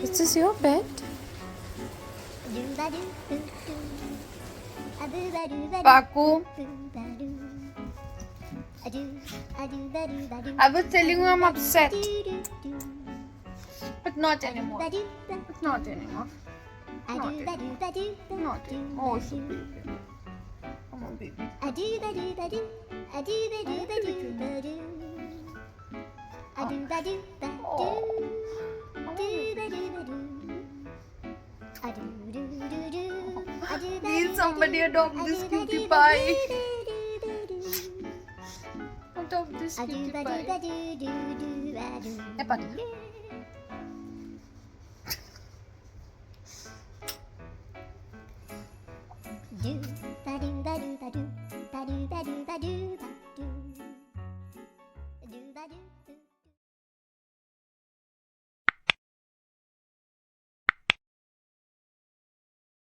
Is this your pet? Paku. I was telling you I'm upset. But not anymore. But not anymore. Not anymore. Not anymore. Oh, so baby. Come on, baby. Need somebody adopt this cutie pie. Adopt this cutie pie. Hey, buddy.